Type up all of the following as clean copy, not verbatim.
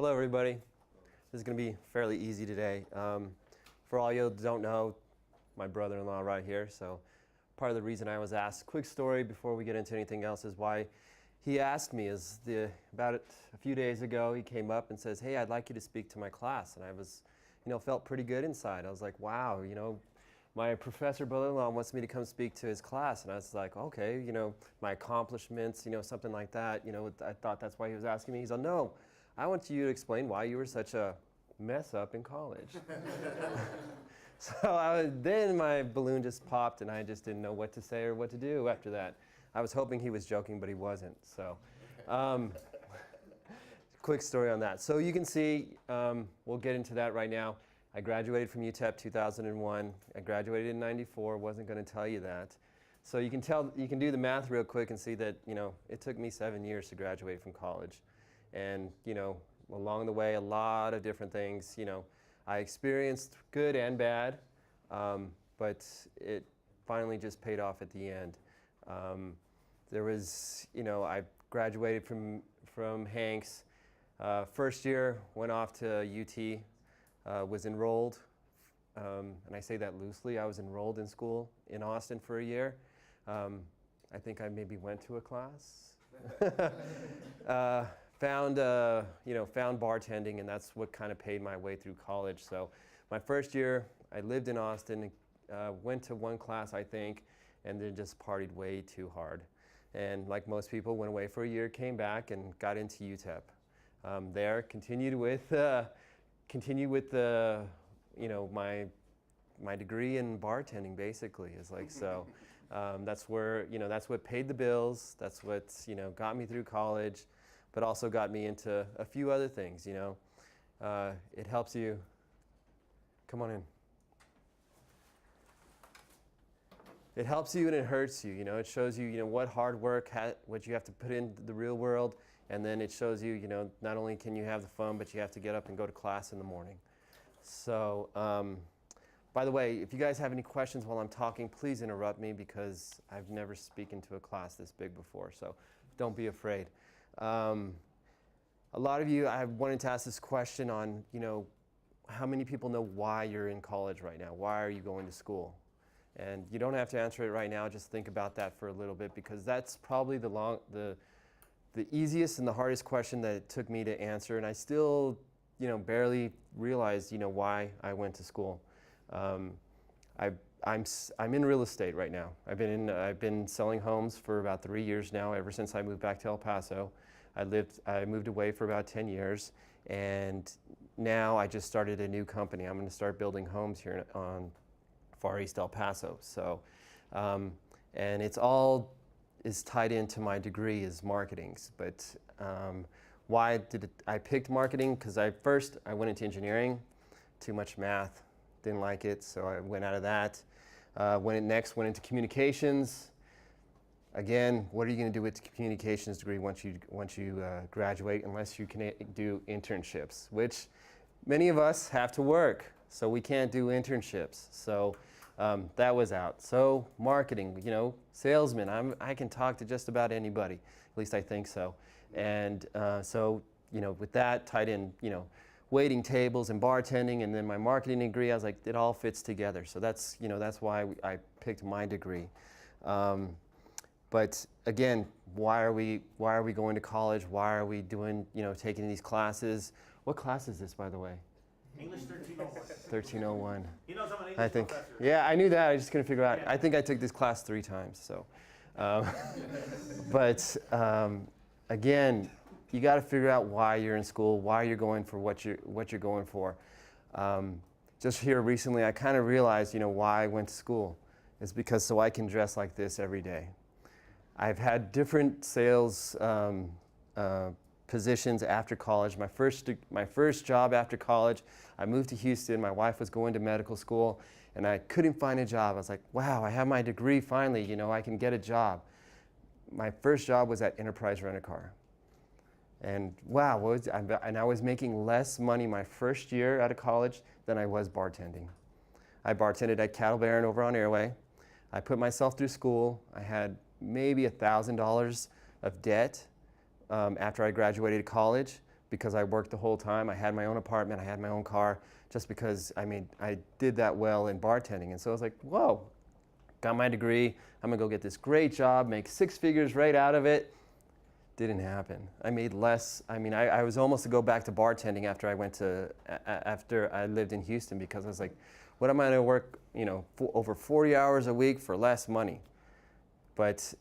Hello, everybody. This is going to be fairly easy today. For all you who don't know, my brother-in-law right here. So part of the reason I was asked, quick story before we get into anything else, is why he asked me about it a few days ago. He came up and says, "Hey, I'd like you to speak to my class." And I was, felt pretty good inside. I was like, wow, my professor brother-in-law wants me to come speak to his class. And I was like, okay, my accomplishments, something like that. I thought that's why he was asking me. He's like, no, I want you to explain why you were such a mess up in college. So then my balloon just popped and I just didn't know what to say or what to do after that. I was hoping he was joking, but he wasn't. So quick story on that. So you can see, we'll get into that right now. I graduated from UTEP 2001. I graduated in 94. Wasn't going to tell you that. So you can do the math real quick and see that, it took me 7 years to graduate from college. And, along the way, a lot of different things, I experienced good and bad, but it finally just paid off at the end. There was, I graduated from Hanks. First year, went off to UT, was enrolled, and I say that loosely. I was enrolled in school in Austin for a year. I think I maybe went to a class. Found bartending, and that's what kind of paid my way through college. So my first year, I lived in Austin, went to one class, I think, and then just partied way too hard. And like most people, went away for a year, came back, and got into UTEP. There, continued with my degree in bartending, basically. Is like so. That's where that's what paid the bills. That's what got me through college, but also got me into a few other things. It helps you. Come on in. It helps you and it hurts you. It shows you what hard work, what you have to put into the real world, and then it shows you not only can you have the fun, but you have to get up and go to class in the morning. So. By the way, if you guys have any questions while I'm talking, please interrupt me because I've never spoken to a class this big before, so don't be afraid. A lot of you, I wanted to ask this question on, how many people know why you're in college right now? Why are you going to school? And you don't have to answer it right now. Just think about that for a little bit because that's probably the easiest and the hardest question that it took me to answer, and I still, barely realized, why I went to school. I'm in real estate right now. I've been selling homes for about 3 years now, ever since I moved back to El Paso. I moved away for about 10 years, and now I just started a new company. I'm going to start building homes here on Far East El Paso. So, and it's all is tied into my degree is marketing. But why did I picked marketing? Because I went into engineering, too much math. Didn't like it, so I went out of that. Went into communications. Again, what are you going to do with the communications degree once you graduate, unless you can do internships, which many of us have to work, so we can't do internships. So that was out. So marketing, salesman. I can talk to just about anybody. At least I think so. And so with that tied in, waiting tables and bartending, and then my marketing degree, I was like, it all fits together. So that's why I picked my degree. But again, why are we going to college? Why are we doing, taking these classes? What class is this, by the way? English 1301. 1301. He knows I'm an English professor. Yeah, I knew that. I just couldn't figure out. I think I took this class 3 times. So, but again, you got to figure out why you're in school, why you're going for what you're going for. Just here recently, I kind of realized, why I went to school. It's because so I can dress like this every day. I've had different sales positions after college. My first job after college, I moved to Houston. My wife was going to medical school, and I couldn't find a job. I was like, wow, I have my degree finally. I can get a job. My first job was at Enterprise Rent-A-Car. And wow, I was making less money my first year out of college than I was bartending. I bartended at Cattle Baron over on Airway. I put myself through school. I had maybe $1,000 of debt after I graduated college, because I worked the whole time. I had my own apartment, I had my own car, just because I did that well in bartending. And so I was like, whoa, got my degree, I'm gonna go get this great job, make 6 figures right out of it. Didn't happen. I made less. I was almost to go back to bartending after I lived in Houston, because I was like, what am I gonna work, over 40 hours a week for less money? But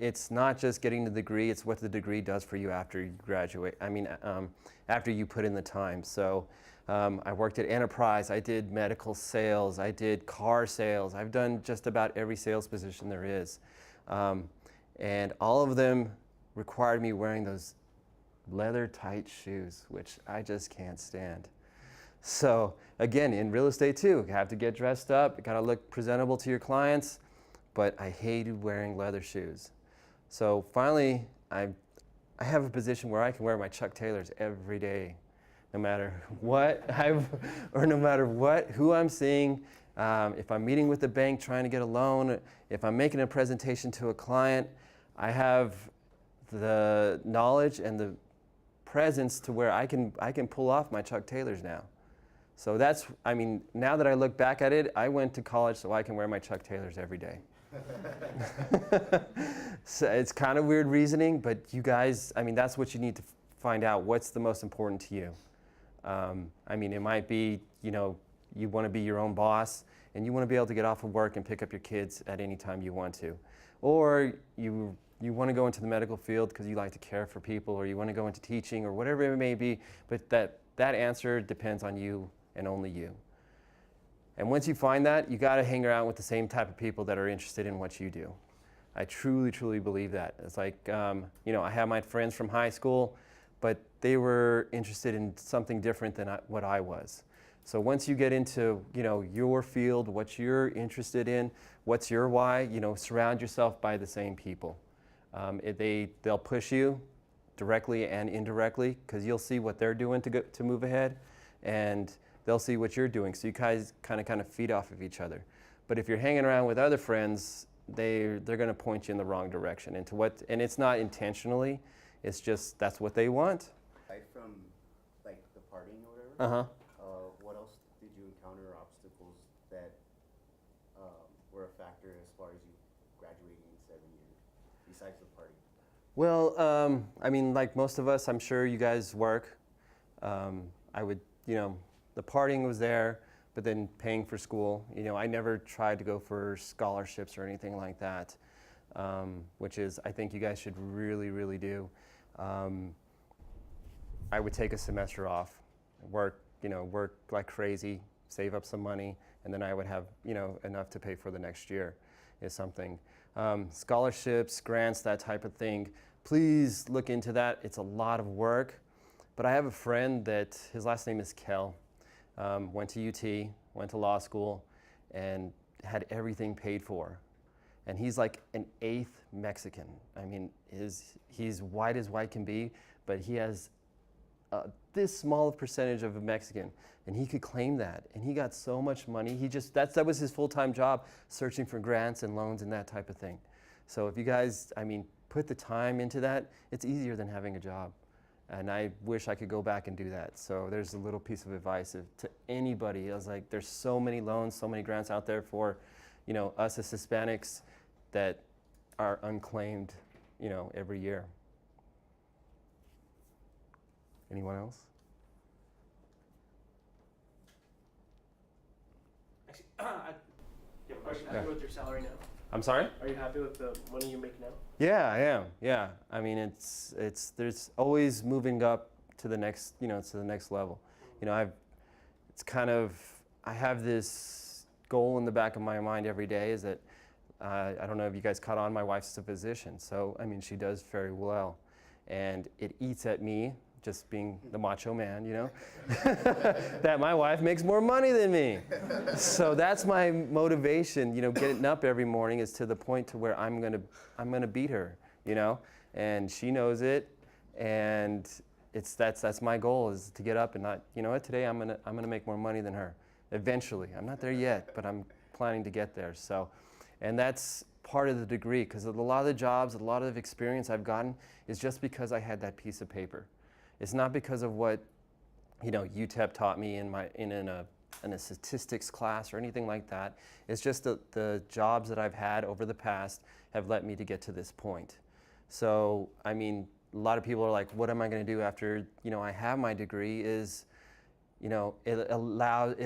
it's not just getting the degree, it's what the degree does for you after you graduate. After you put in the time. So I worked at Enterprise, I did medical sales, I did car sales, I've done just about every sales position there is. And all of them required me wearing those leather tight shoes, which I just can't stand. So again, in real estate too, you have to get dressed up, you gotta look presentable to your clients, but I hated wearing leather shoes. So finally, I have a position where I can wear my Chuck Taylors every day, no matter what who I'm seeing. If I'm meeting with the bank trying to get a loan, if I'm making a presentation to a client, I have the knowledge and the presence to where I can pull off my Chuck Taylors now. So that's, now that I look back at it, I went to college so I can wear my Chuck Taylors every day. So it's kind of weird reasoning, but you guys, that's what you need to find out. What's the most important to you? It might be, you want to be your own boss and you want to be able to get off of work and pick up your kids at any time you want to. Or you want to go into the medical field because you like to care for people, or you want to go into teaching, or whatever it may be, but that answer depends on you and only you. And once you find that, you got to hang around with the same type of people that are interested in what you do. I truly, truly believe that. It's like, I have my friends from high school, but they were interested in something different than what I was. So once you get into, your field, what you're interested in, what's your why, surround yourself by the same people. They'll push you directly and indirectly, because you'll see what they're doing to move ahead, and they'll see what you're doing. So you guys kind of feed off of each other. But if you're hanging around with other friends, they're going to point you in the wrong direction and it's not intentionally. It's just that's what they want. Aside from like the partying or whatever, what else did you encounter obstacles that were a factor as far as you graduating in 7 years, besides the party? Well, like most of us, I'm sure you guys work. The partying was there, but then paying for school. I never tried to go for scholarships or anything like that, which is, I think you guys should really, really do. I would take a semester off, work like crazy, save up some money, and then I would have, enough to pay for the next year is something. Scholarships, grants, that type of thing. Please look into that. It's a lot of work. But I have a friend that, his last name is Kell. Went to UT, went to law school, and had everything paid for. And he's like an 8th Mexican. He's white as white can be, but he has this small percentage of a Mexican, and he could claim that. And he got so much money. That was his full-time job, searching for grants and loans and that type of thing. So if you guys, put the time into that, it's easier than having a job. And I wish I could go back and do that. So there's a little piece of advice to anybody. I was like, there's so many loans, so many grants out there for, us as Hispanics that are unclaimed, every year. Anyone else? Actually, are you happy with your salary now? I'm sorry? Are you happy with the money you make now? Yeah, I am. Yeah. There's always moving up to the next, to the next level. I have this goal in the back of my mind every day is that, I don't know if you guys caught on, my wife's a physician. So, she does very well. And it eats at me, just being the macho man, that my wife makes more money than me. So that's my motivation, getting up every morning is to the point to where I'm gonna beat her, and she knows it, and that's my goal is to get up and not, today I'm gonna make more money than her. Eventually, I'm not there yet, but I'm planning to get there. So, and that's part of the degree, because a lot of the jobs, a lot of experience I've gotten is just because I had that piece of paper. It's not because of what, UTEP taught me in a statistics class or anything like that. It's just the jobs that I've had over the past have led me to get to this point. So, I mean, a lot of people are like, what am I going to do after, I have my degree? It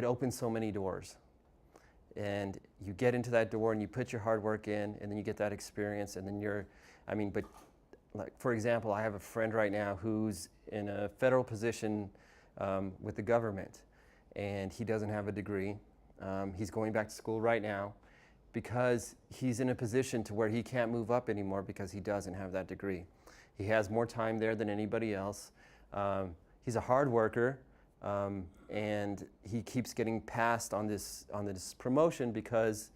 opens so many doors. And you get into that door and you put your hard work in, and then you get that experience, and then but like, for example, I have a friend right now who's in a federal position with the government, and he doesn't have a degree. He's going back to school right now because he's in a position to where he can't move up anymore because he doesn't have that degree. He has more time there than anybody else. He's a hard worker, and he keeps getting passed on this promotion because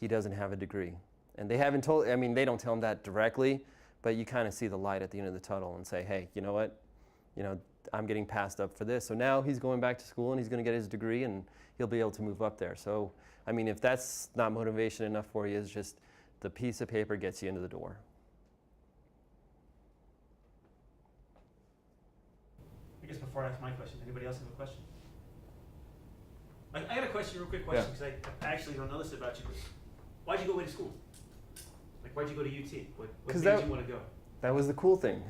he doesn't have a degree. And they don't tell him that directly, but you kind of see the light at the end of the tunnel and say, hey, you know what? I'm getting passed up for this. So now he's going back to school and he's going to get his degree and he'll be able to move up there. So, if that's not motivation enough for you, it's just the piece of paper gets you into the door. I guess before I ask my question, anybody else have a question? I got a question, real quick question, because I actually don't know this about you. But why'd you go away to school? Like, why'd you go to UT? What made you want to go? That was the cool thing.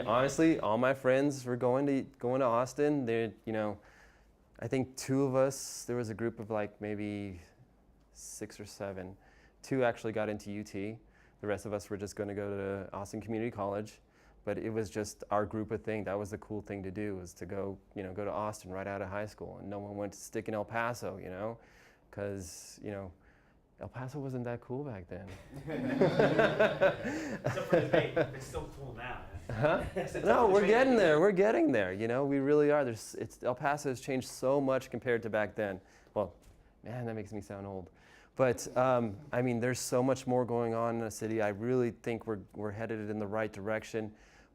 Honestly, all my friends were going to Austin. I think two of us, there was a group of like maybe 6 or 7. 2 actually got into UT. The rest of us were just going to go to Austin Community College. But it was just our group of thing. That was the cool thing to do, was to go to Austin right out of high school. And no one went to stick in El Paso, because, El Paso wasn't that cool back then. Except for the debate, it's still cool now. Huh? No, we're getting there. We're getting there. We really are. El Paso has changed so much compared to back then. Well, man, that makes me sound old. But there's so much more going on in the city. I really think we're headed in the right direction.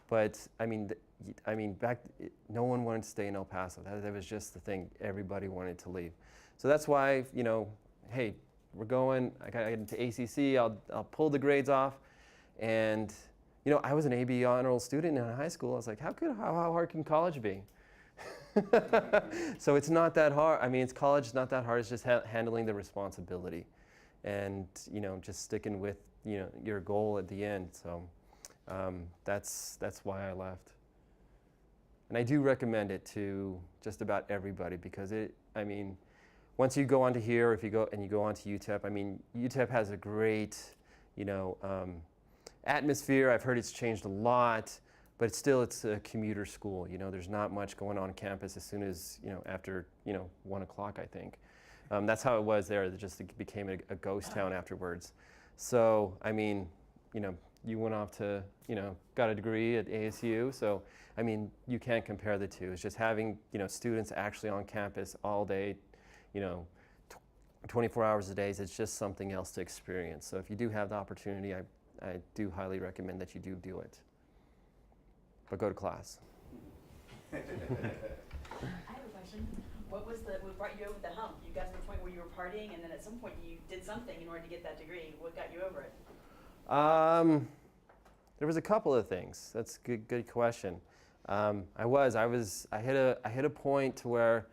But back no one wanted to stay in El Paso. That was just the thing. Everybody wanted to leave. So that's why hey, we're going. I got into ACC. I'll pull the grades off, and I was an AB honor roll student in high school. I was like, how hard can college be? So it's not that hard. College is not that hard. It's just handling the responsibility, and just sticking with your goal at the end. So that's why I left. And I do recommend it to just about everybody because once you go onto here, if you go onto UTEP, UTEP has a great atmosphere. I've heard it's changed a lot. But it's a commuter school. There's not much going on campus as soon as, after, 1 o'clock, I think. That's how it was there. It became a ghost town afterwards. So, you went off to, got a degree at ASU. So, you can't compare the two. It's just having, students actually on campus all day, 24 hours a day. It's just something else to experience. So if you do have the opportunity, I do highly recommend that you do it. But go to class. I have a question. What brought you over the hump? You got to the point where you were partying, and then at some point you did something in order to get that degree. What got you over it? There was a couple of things. That's a good question. I hit a point to where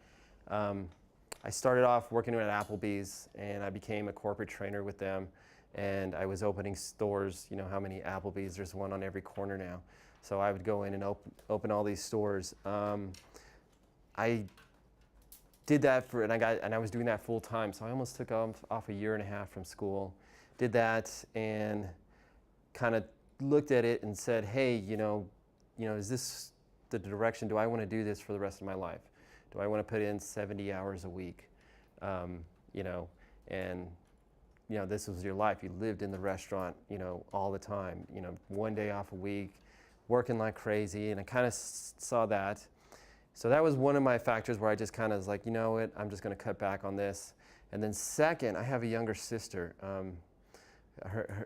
I started off working at Applebee's, and I became a corporate trainer with them, and I was opening stores. You know how many Applebee's? There's one on every corner now. So I would go in and open all these stores. I did that and I was doing that full time. So I almost took off 1.5 years from school. Did that and kind of looked at it and said, hey, is this the direction? Do I want to do this for the rest of my life? Do I want to put in 70 hours a week? This was your life. You lived in the restaurant, all the time. 1 day off a week, working like crazy, and I kind of saw that. So that was one of my factors where I just kind of was like, you know what, I'm just going to cut back on this. And then second, I have a younger sister.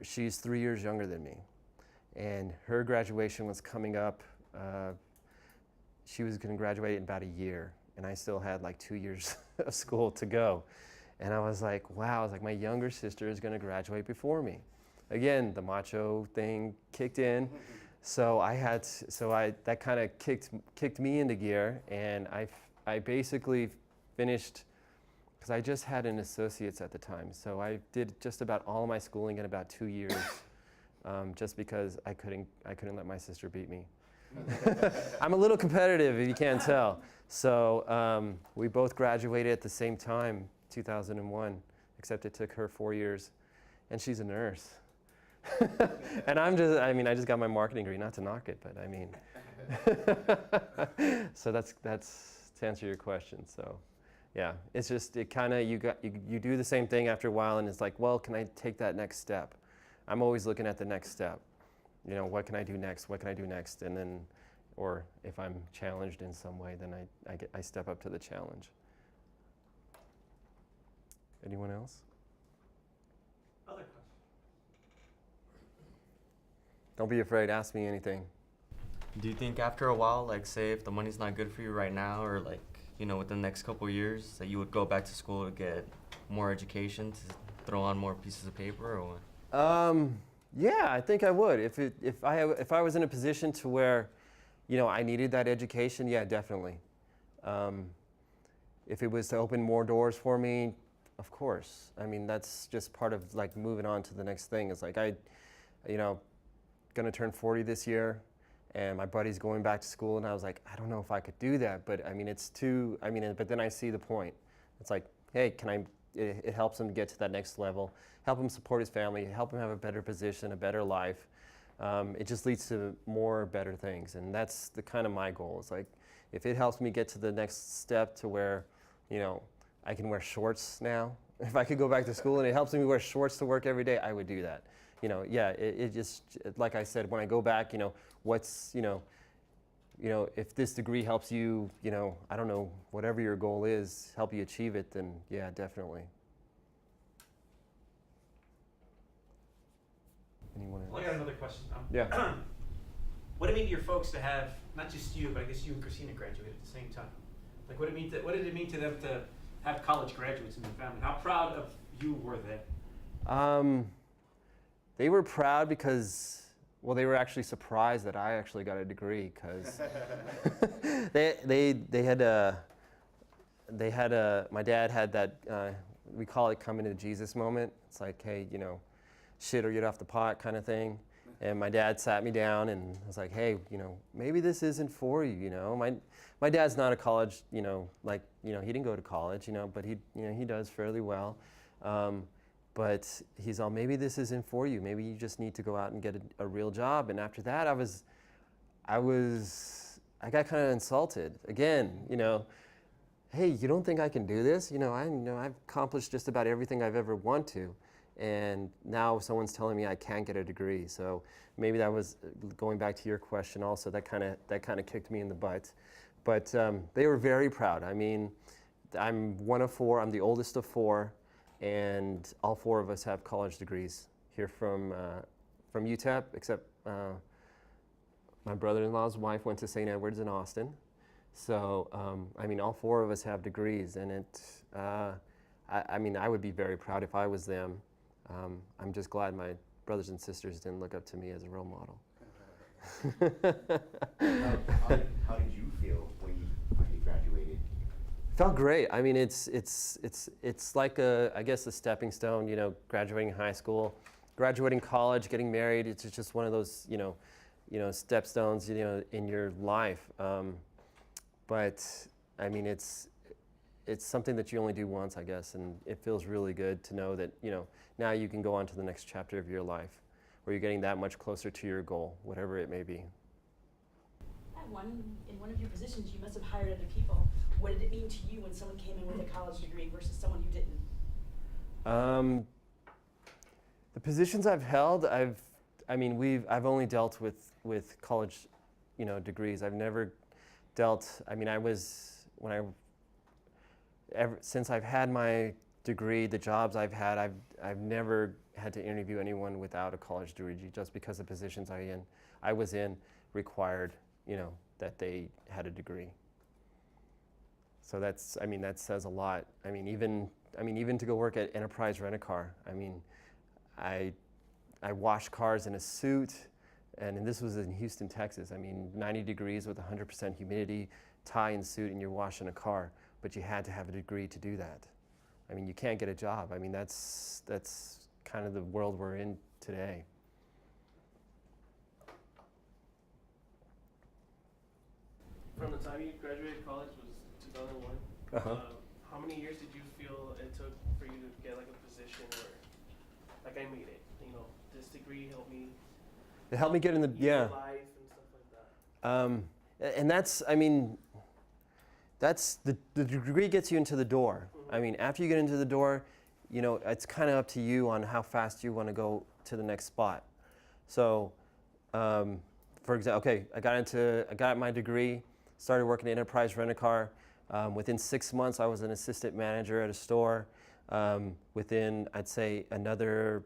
She's 3 years younger than me, and her graduation was coming up. She was going to graduate in about a year, and I still had like 2 years of school to go. And I was like, wow, my younger sister is going to graduate before me. Again, the macho thing kicked in. So that kind of kicked me into gear, and I basically finished, because I just had an associate's at the time. So I did just about all of my schooling in about 2 years, just because I couldn't let my sister beat me. I'm a little competitive, if you can't tell. So we both graduated at the same time, 2001, except it took her 4 years, and she's a nurse. And I just got my marketing degree, not to knock it, but I mean, so that's to answer your question. So, yeah, it's just you do the same thing after a while, and it's like, well, can I take that next step? I'm always looking at the next step. You know, what can I do next? What can I do next? And then, or if I'm challenged in some way, then I step up to the challenge. Anyone else? Other questions? Don't be afraid. Ask me anything. Do you think after a while, like say if the money's not good for you right now, or like, you know, within the next couple of years, that you would go back to school to get more education, to throw on more pieces of paper, or what? Yeah, I think I would. If I was in a position to where, you know, I needed that education, yeah, definitely. If it was to open more doors for me, of course. I mean, that's just part of like moving on to the next thing. It's like gonna turn 40 this year, and my buddy's going back to school, and I was like, I don't know if I could do that, but I mean, but then I see the point. It's like, hey, it helps him get to that next level, help him support his family, help him have a better position, a better life. It just leads to more better things, and that's the kind of my goal. It's like, if it helps me get to the next step to where, you know, I can wear shorts now. If I could go back to school and it helps me wear shorts to work every day, I would do that. You know, yeah, it just, like I said, when I go back, you know, if this degree helps you, you know, I don't know, whatever your goal is, help you achieve it, then yeah, definitely. Anyone else? Well, I got another question. Yeah. What did it mean to your folks to have, not just you, but I guess you and Christina graduated at the same time? Like, what did it mean to them to have college graduates in their family? How proud of you were they? They were proud because, well, they were actually surprised that I actually got a degree, because my dad had that, we call it coming to Jesus moment. It's like, hey, you know, shit or get off the pot kind of thing. And my dad sat me down and was like, hey, you know, maybe this isn't for you, you know. My dad's not a college, you know, like, you know, he didn't go to college, you know, but he does fairly well. But he's all, maybe this isn't for you. Maybe you just need to go out and get a real job. And after that, I got kind of insulted. Again, you know, hey, you don't think I can do this? You know, I've accomplished just about everything I've ever wanted to. And now someone's telling me I can't get a degree. So maybe that was, going back to your question also, that kind of kicked me in the butt. But they were very proud. I mean, I'm one of four. I'm the oldest of four. And all four of us have college degrees here from UTEP, except my brother-in-law's wife went to St. Edward's in Austin. So, I mean, all four of us have degrees, and I mean, I would be very proud if I was them. I'm just glad my brothers and sisters didn't look up to me as a role model. How did you feel when you finally graduated? Felt great. I mean, it's like I guess a stepping stone. You know, graduating high school, graduating college, getting married. It's just one of those you know stepstones, you know, in your life. But I mean, it's something that you only do once, I guess, and it feels really good to know that, you know, now you can go on to the next chapter of your life, where you're getting that much closer to your goal, whatever it may be. In one of your positions, you must have hired other people. What did it mean to you when someone came in with a college degree versus someone who didn't? The positions I've held, I've only dealt with college, you know, degrees. I've never dealt. I mean, since I've had my degree, the jobs I've had, I've never had to interview anyone without a college degree, just because the positions I was in required, you know, that they had a degree. So that says a lot. I mean, even to go work at Enterprise Rent-A-Car. I mean, I wash cars in a suit. And this was in Houston, Texas. I mean, 90 degrees with 100% humidity, tie and suit, and you're washing a car. But you had to have a degree to do that. I mean, you can't get a job. I mean, that's kind of the world we're in today. From the time you graduated college was 2001. Uh-huh. How many years did you feel it took for you to get like a position where, like, I made it? You know, this degree helped me. It helped me get in the life and stuff like that. And that's, I mean, that's the degree gets you into the door. I mean, after you get into the door, you know, it's kind of up to you on how fast you want to go to the next spot. So, for example, okay, I got my degree, started working at Enterprise Rent-A-Car. Within 6 months, I was an assistant manager at a store. Within, I'd say, another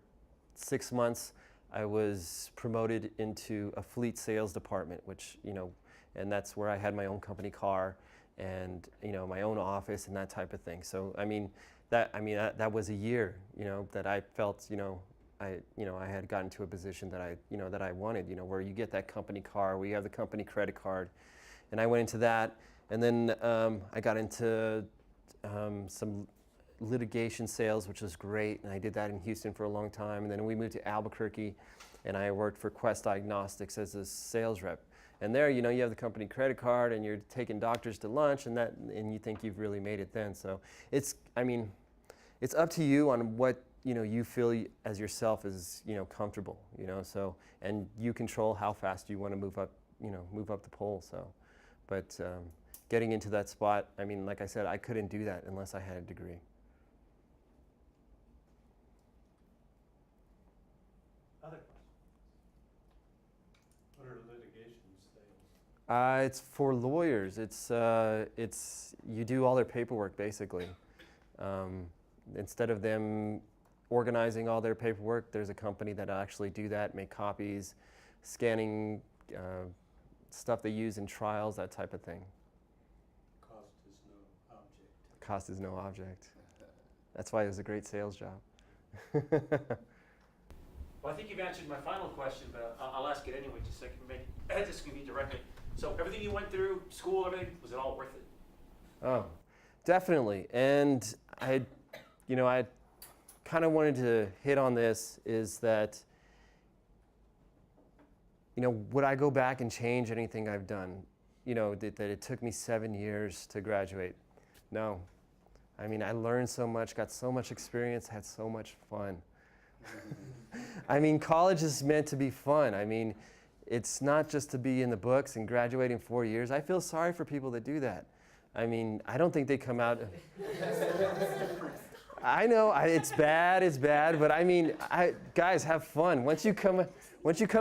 6 months, I was promoted into a fleet sales department, which, you know, and that's where I had my own company car and, you know, my own office and that type of thing. So, I mean, that was a year, you know, that I felt, I had gotten to a position that I wanted, you know, where you get that company car, where you have the company credit card. And I went into that. And then I got into some litigation sales, which was great. And I did that in Houston for a long time. And then we moved to Albuquerque, and I worked for Quest Diagnostics as a sales rep. And there, you know, you have the company credit card, and you're taking doctors to lunch, and you think you've really made it then. So it's up to you on what, you know, you feel as yourself is, you know, comfortable, you know. So, and you control how fast you want to move up the pole. So, but getting into that spot, I mean, like I said, I couldn't do that unless I had a degree. Other questions? What are litigation sales? It's for lawyers. It's you do all their paperwork basically. Instead of them organizing all their paperwork, there's a company that actually do that, make copies, scanning stuff they use in trials, that type of thing. Cost is no object. Cost is no object. That's why it was a great sales job. Well, I think you've answered my final question, but I'll ask it anyway, just so I can make this can be directly. So everything you went through, school, everything, was it all worth it? Oh, definitely. And I kind of wanted to hit on this is that, you know, would I go back and change anything I've done? You know, that it took me 7 years to graduate. No. I mean, I learned so much, got so much experience, had so much fun. I mean, college is meant to be fun. I mean, it's not just to be in the books and graduate in 4 years. I feel sorry for people that do that. I mean, I don't think they come out. I know it's bad, but I mean, guys, have fun. Once you come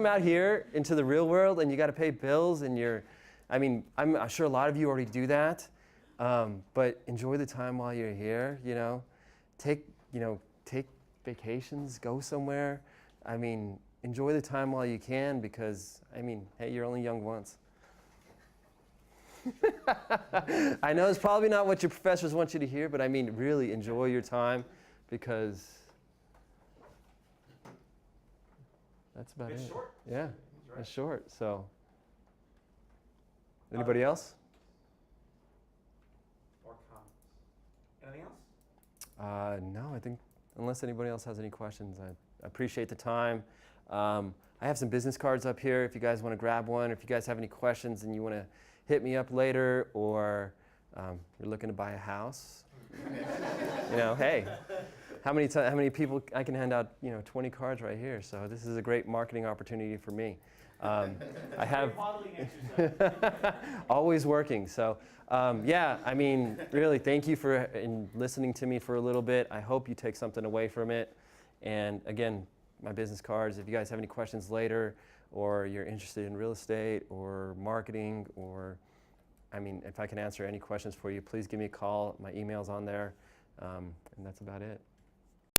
out here into the real world and you got to pay bills and I'm sure a lot of you already do that, but enjoy the time while you're here. You know, take vacations, go somewhere. I mean, enjoy the time while you can because I mean, hey, you're only young once. I know it's probably not what your professors want you to hear, but I mean, really enjoy your time because that's about It's it. short. Yeah, That's right. it's short. So, anybody else? Or comments? Anything else? No, I think unless anybody else has any questions, I appreciate the time. I have some business cards up here if you guys want to grab one. If you guys have any questions and you want to hit me up later, or you're looking to buy a house, you know, hey, how many people I can hand out, 20 cards right here. So this is a great marketing opportunity for me. I have Modeling exercise. always working. So yeah, I mean, really, thank you for listening to me for a little bit. I hope you take something away from it. And again, my business cards, if you guys have any questions later, or you're interested in real estate or marketing, or, I mean, if I can answer any questions for you, please give me a call. My email's on there, and that's about it.